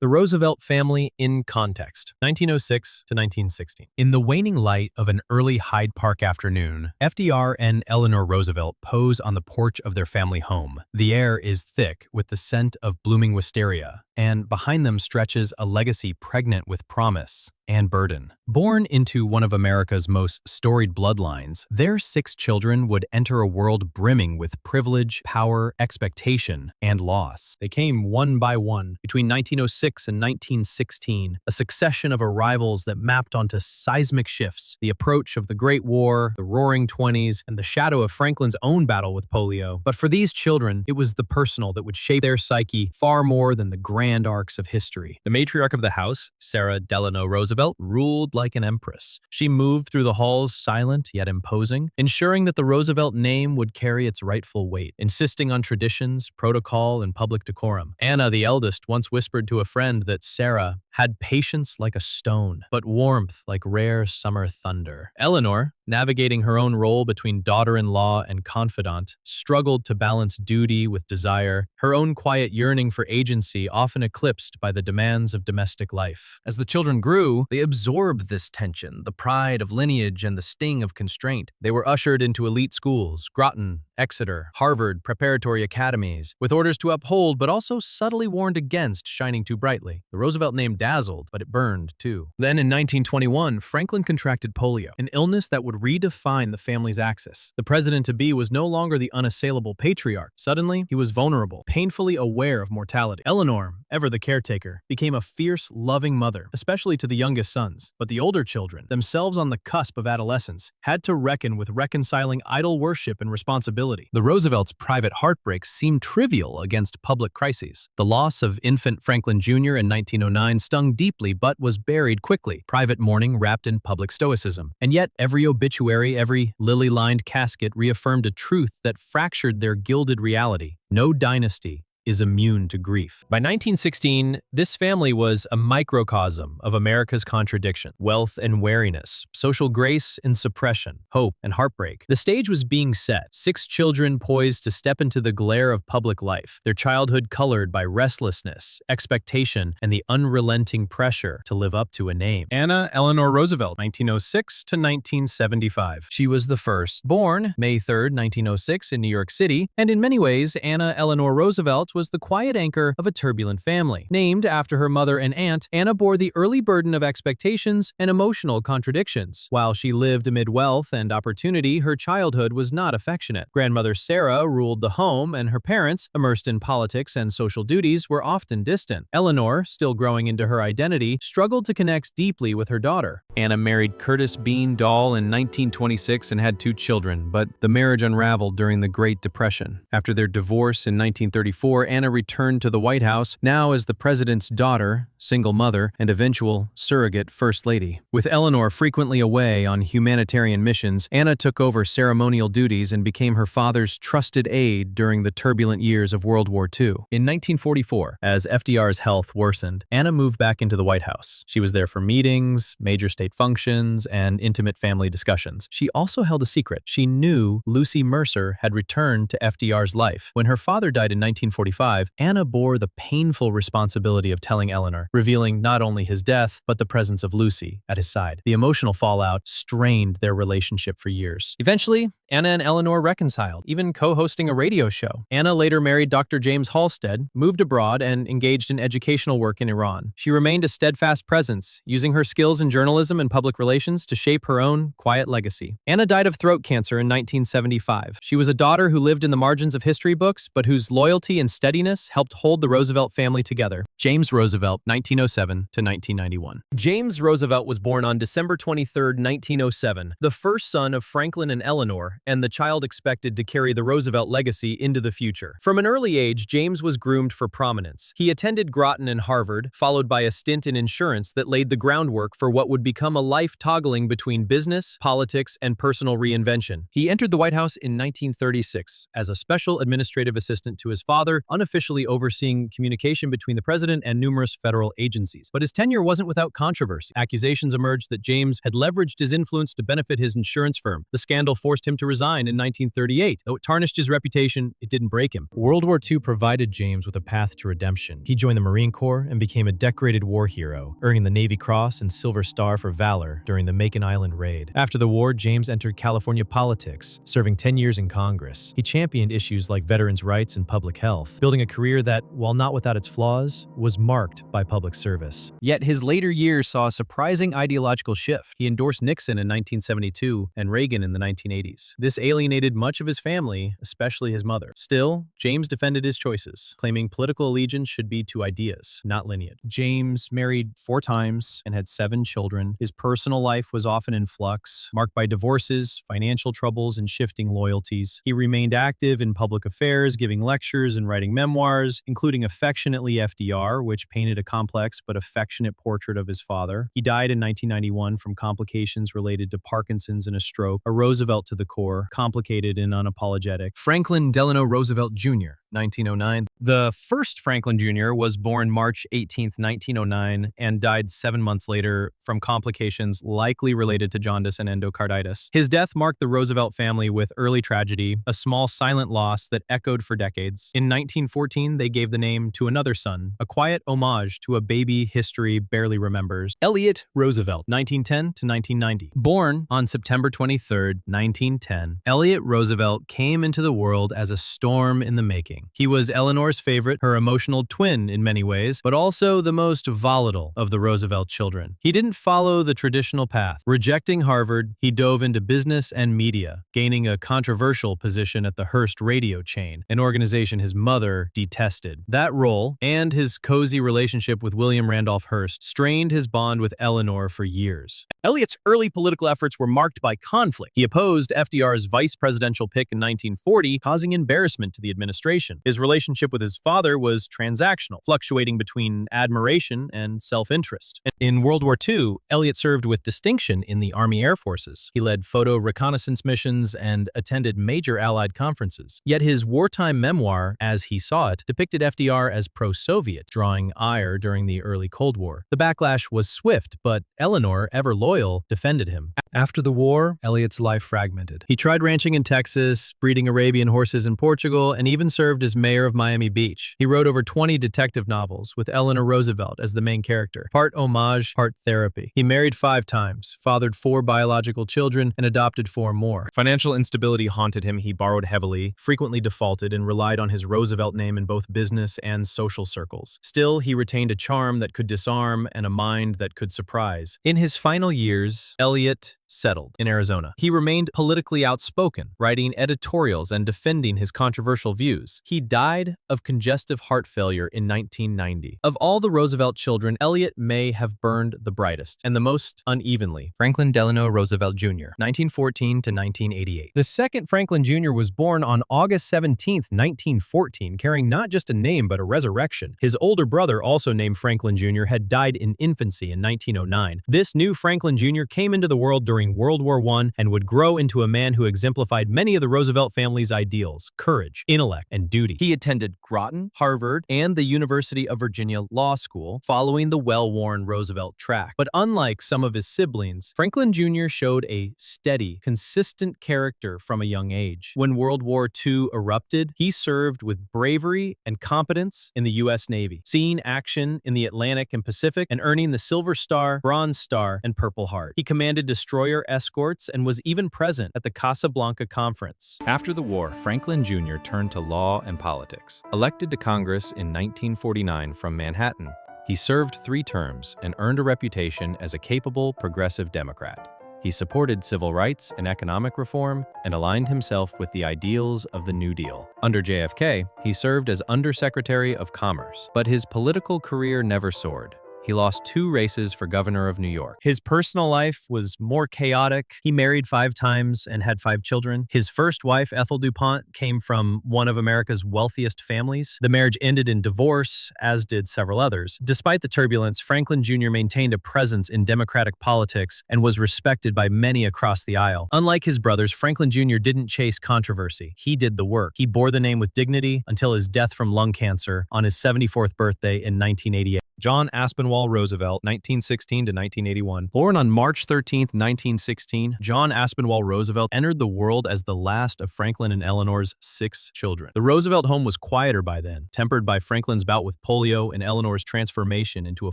The Roosevelt family in context, 1906 to 1916. In the waning light of an early Hyde Park afternoon, FDR and Eleanor Roosevelt pose on the porch of their family home. The air is thick with the scent of blooming wisteria, and behind them stretches a legacy pregnant with promise and burden. Born into one of America's most storied bloodlines, their 6 children would enter a world brimming with privilege, power, expectation, and loss. They came one by one between 1906 and 1916, a succession of arrivals that mapped onto seismic shifts, the approach of the Great War, the Roaring Twenties, and the shadow of Franklin's own battle with polio. But for these children, it was the personal that would shape their psyche far more than the grand arcs of history. The matriarch of the house, Sarah Delano Roosevelt, ruled like an empress. She moved through the halls silent yet imposing, ensuring that the Roosevelt name would carry its rightful weight, insisting on traditions, protocol, and public decorum. Anna, the eldest, once whispered to a friend that Sarah had patience like a stone, but warmth like rare summer thunder. Eleanor, navigating her own role between daughter-in-law and confidant, struggled to balance duty with desire, her own quiet yearning for agency often eclipsed by the demands of domestic life. As the children grew, they absorbed this tension, the pride of lineage and the sting of constraint. They were ushered into elite schools, Groton, Exeter, Harvard, preparatory academies, with orders to uphold but also subtly warned against shining too brightly. The Roosevelt name dazzled, but it burned too. Then in 1921, Franklin contracted polio, an illness that would redefine the family's axis. The president-to-be was no longer the unassailable patriarch. Suddenly, he was vulnerable, painfully aware of mortality. Eleanor, ever the caretaker, became a fierce, loving mother, especially to the youngest sons. But the older children, themselves on the cusp of adolescence, had to reckon with reconciling idol worship and responsibility. The Roosevelts' private heartbreaks seemed trivial against public crises. The loss of infant Franklin Jr. in 1909 stung deeply but was buried quickly, private mourning wrapped in public stoicism. And yet, every obituary, every lily-lined casket reaffirmed a truth that fractured their gilded reality. No dynasty is immune to grief. By 1916, this family was a microcosm of America's contradiction, wealth and wariness, social grace and suppression, hope and heartbreak. The stage was being set, 6 children poised to step into the glare of public life, their childhood colored by restlessness, expectation, and the unrelenting pressure to live up to a name. Anna Eleanor Roosevelt, 1906 to 1975. She was the first, born May 3, 1906 in New York City, and in many ways, Anna Eleanor Roosevelt was the quiet anchor of a turbulent family. Named after her mother and aunt, Anna bore the early burden of expectations and emotional contradictions. While she lived amid wealth and opportunity, her childhood was not affectionate. Grandmother Sarah ruled the home, and her parents, immersed in politics and social duties, were often distant. Eleanor, still growing into her identity, struggled to connect deeply with her daughter. Anna married Curtis Bean Dahl in 1926 and had 2 children, but the marriage unraveled during the Great Depression. After their divorce in 1934, Anna returned to the White House, now as the president's daughter, single mother, and eventual surrogate first lady. With Eleanor frequently away on humanitarian missions, Anna took over ceremonial duties and became her father's trusted aide during the turbulent years of World War II. In 1944, as FDR's health worsened, Anna moved back into the White House. She was there for meetings, major state functions, and intimate family discussions. She also held a secret. She knew Lucy Mercer had returned to FDR's life. When her father died in 1945, Anna bore the painful responsibility of telling Eleanor, revealing not only his death, but the presence of Lucy at his side. The emotional fallout strained their relationship for years. Eventually, Anna and Eleanor reconciled, even co-hosting a radio show. Anna later married Dr. James Halstead, moved abroad, and engaged in educational work in Iran. She remained a steadfast presence, using her skills in journalism and public relations to shape her own quiet legacy. Anna died of throat cancer in 1975. She was a daughter who lived in the margins of history books, but whose loyalty and steadiness helped hold the Roosevelt family together. James Roosevelt, 1907 to 1991. James Roosevelt was born on December 23, 1907, the first son of Franklin and Eleanor, and the child expected to carry the Roosevelt legacy into the future. From an early age, James was groomed for prominence. He attended Groton and Harvard, followed by a stint in insurance that laid the groundwork for what would become a life toggling between business, politics, and personal reinvention. He entered the White House in 1936 as a special administrative assistant to his father, unofficially overseeing communication between the president and numerous federal agencies. But his tenure wasn't without controversy. Accusations emerged that James had leveraged his influence to benefit his insurance firm. The scandal forced him to resign in 1938. Though it tarnished his reputation, it didn't break him. World War II provided James with a path to redemption. He joined the Marine Corps and became a decorated war hero, earning the Navy Cross and Silver Star for valor during the Macon Island raid. After the war, James entered California politics, serving 10 years in Congress. He championed issues like veterans' rights and public health, building a career that, while not without its flaws, was marked by public service. Yet his later years saw a surprising ideological shift. He endorsed Nixon in 1972 and Reagan in the 1980s. This alienated much of his family, especially his mother. Still, James defended his choices, claiming political allegiance should be to ideas, not lineage. James married 4 times and had 7 children. His personal life was often in flux, marked by divorces, financial troubles, and shifting loyalties. He remained active in public affairs, giving lectures and writing memoirs, including affectionately FDR, which painted a complex but affectionate portrait of his father. He died in 1991 from complications related to Parkinson's and a stroke, a Roosevelt to the core, complicated and unapologetic. Franklin Delano Roosevelt Jr., 1909. The first Franklin Jr. was born March 18, 1909, and died 7 months later from complications likely related to jaundice and endocarditis. His death marked the Roosevelt family with early tragedy, a small silent loss that echoed for decades. In 1914, they gave the name to another son, a quiet homage to a baby history barely remembers. Elliot Roosevelt, 1910 to 1990. Born on September 23, 1910, Elliot Roosevelt came into the world as a storm in the making. He was Eleanor's favorite, her emotional twin in many ways, but also the most volatile of the Roosevelt children. He didn't follow the traditional path. Rejecting Harvard, he dove into business and media, gaining a controversial position at the Hearst radio chain, an organization his mother detested. That role, and his cozy relationship with William Randolph Hearst, strained his bond with Eleanor for years. Elliot's early political efforts were marked by conflict. He opposed FDR's vice presidential pick in 1940, causing embarrassment to the administration. His relationship with his father was transactional, fluctuating between admiration and self-interest. In World War II, Elliot served with distinction in the Army Air Forces. He led photo reconnaissance missions and attended major Allied conferences. Yet his wartime memoir, As He Saw It, depicted FDR as pro-Soviet, drawing ire during the early Cold War. The backlash was swift, but Eleanor, ever loyal, defended him. After the war, Elliot's life fragmented. He tried ranching in Texas, breeding Arabian horses in Portugal, and even served as mayor of Miami Beach. He wrote over 20 detective novels, with Eleanor Roosevelt as the main character. Part homage, part therapy. He married 5 times, fathered 4 biological children, and adopted 4 more. Financial instability haunted him. He borrowed heavily, frequently defaulted, and relied on his Roosevelt name in both business and social circles. Still, he retained a charm that could disarm and a mind that could surprise. In his final years, Elliot settled in Arizona. He remained politically outspoken, writing editorials and defending his controversial views. He died of congestive heart failure in 1990. Of all the Roosevelt children, Elliot may have burned the brightest and the most unevenly. Franklin Delano Roosevelt Jr., 1914 to 1988. The second Franklin Jr. was born on August 17, 1914, carrying not just a name but a resurrection. His older brother, also named Franklin Jr., had died in infancy in 1909. This new Franklin Jr. came into the world during World War I and would grow into a man who exemplified many of the Roosevelt family's ideals: courage, intellect, and duty. He attended Groton, Harvard, and the University of Virginia Law School, following the well-worn Roosevelt track. But unlike some of his siblings, Franklin Jr. showed a steady, consistent character from a young age. When World War II erupted, he served with bravery and competence in the U.S. Navy, seeing action in the Atlantic and Pacific and earning the Silver Star, Bronze Star, and Purple Heart. He commanded destroyer escorts and was even present at the Casablanca Conference. After the war, Franklin Jr. turned to law and politics. Elected to Congress in 1949 from Manhattan, he served 3 terms and earned a reputation as a capable, progressive Democrat. He supported civil rights and economic reform and aligned himself with the ideals of the New Deal. Under JFK, he served as Undersecretary of Commerce, but his political career never soared. He lost 2 races for governor of New York. His personal life was more chaotic. He married 5 times and had 5 children. His first wife, Ethel DuPont, came from one of America's wealthiest families. The marriage ended in divorce, as did several others. Despite the turbulence, Franklin Jr. maintained a presence in Democratic politics and was respected by many across the aisle. Unlike his brothers, Franklin Jr. didn't chase controversy. He did the work. He bore the name with dignity until his death from lung cancer on his 74th birthday in 1988. John Aspenwal Roosevelt, 1916 to 1981. Born on March 13, 1916, John Aspenwal Roosevelt entered the world as the last of Franklin and Eleanor's 6 children. The Roosevelt home was quieter by then, tempered by Franklin's bout with polio and Eleanor's transformation into a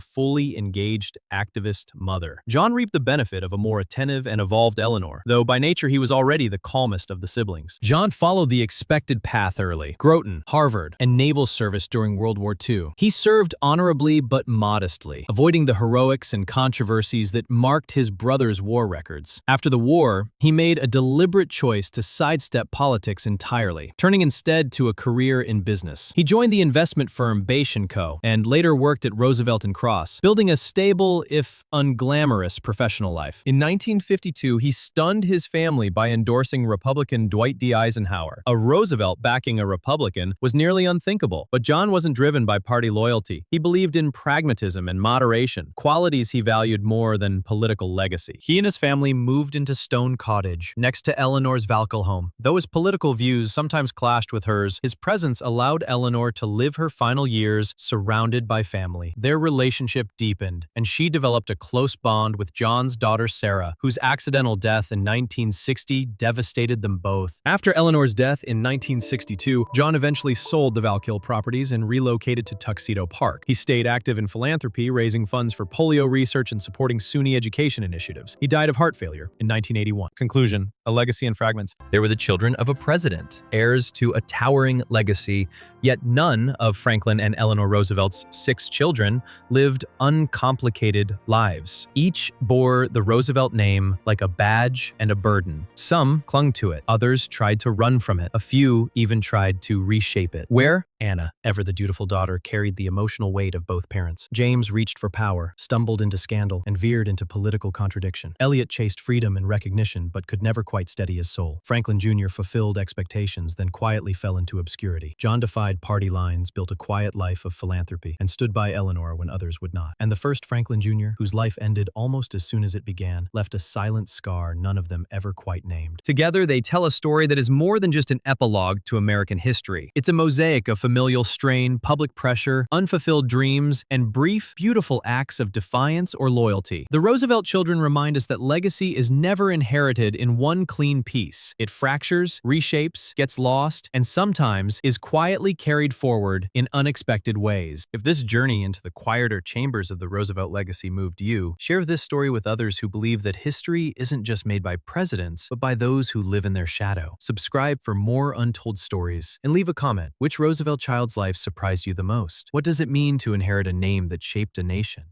fully engaged activist mother. John reaped the benefit of a more attentive and evolved Eleanor, though by nature he was already the calmest of the siblings. John followed the expected path early: Groton, Harvard, and naval service during World War II. He served honorably but modestly, avoiding the heroics and controversies that marked his brother's war records. After the war, he made a deliberate choice to sidestep politics entirely, turning instead to a career in business. He joined the investment firm Bache & Co. and later worked at Roosevelt & Cross, building a stable, if unglamorous, professional life. In 1952, he stunned his family by endorsing Republican Dwight D. Eisenhower. A Roosevelt backing a Republican was nearly unthinkable, but John wasn't driven by party loyalty. He believed in pragmatism and moderation, qualities he valued more than political legacy. He and his family moved into Stone Cottage, next to Eleanor's Valkill home. Though his political views sometimes clashed with hers, his presence allowed Eleanor to live her final years surrounded by family. Their relationship deepened, and she developed a close bond with John's daughter Sarah, whose accidental death in 1960 devastated them both. After Eleanor's death in 1962, John eventually sold the Valkill properties and relocated to Tuxedo Park. He stayed active in philanthropy, raising funds for polio research and supporting SUNY education initiatives. He died of heart failure in 1981. Conclusion: a legacy in fragments. They were the children of a president, heirs to a towering legacy, yet none of Franklin and Eleanor Roosevelt's 6 children lived uncomplicated lives. Each bore the Roosevelt name like a badge and a burden. Some clung to it, others tried to run from it, a few even tried to reshape it. Where? Anna, ever the dutiful daughter, carried the emotional weight of both parents. James reached for power, stumbled into scandal, and veered into political contradiction. Elliot chased freedom and recognition, but could never quite steady his soul. Franklin Jr. fulfilled expectations, then quietly fell into obscurity. John defied party lines, built a quiet life of philanthropy, and stood by Eleanor when others would not. And the first Franklin Jr., whose life ended almost as soon as it began, left a silent scar none of them ever quite named. Together, they tell a story that is more than just an epilogue to American history. It's a mosaic of familial strain, public pressure, unfulfilled dreams, and brief, beautiful acts of defiance or loyalty. The Roosevelt children remind us that legacy is never inherited in one clean piece. It fractures, reshapes, gets lost, and sometimes is quietly carried forward in unexpected ways. If this journey into the quieter chambers of the Roosevelt legacy moved you, share this story with others who believe that history isn't just made by presidents, but by those who live in their shadow. Subscribe for more untold stories, and leave a comment. Which Roosevelt child's life surprised you the most? What does it mean to inherit a name that shaped a nation?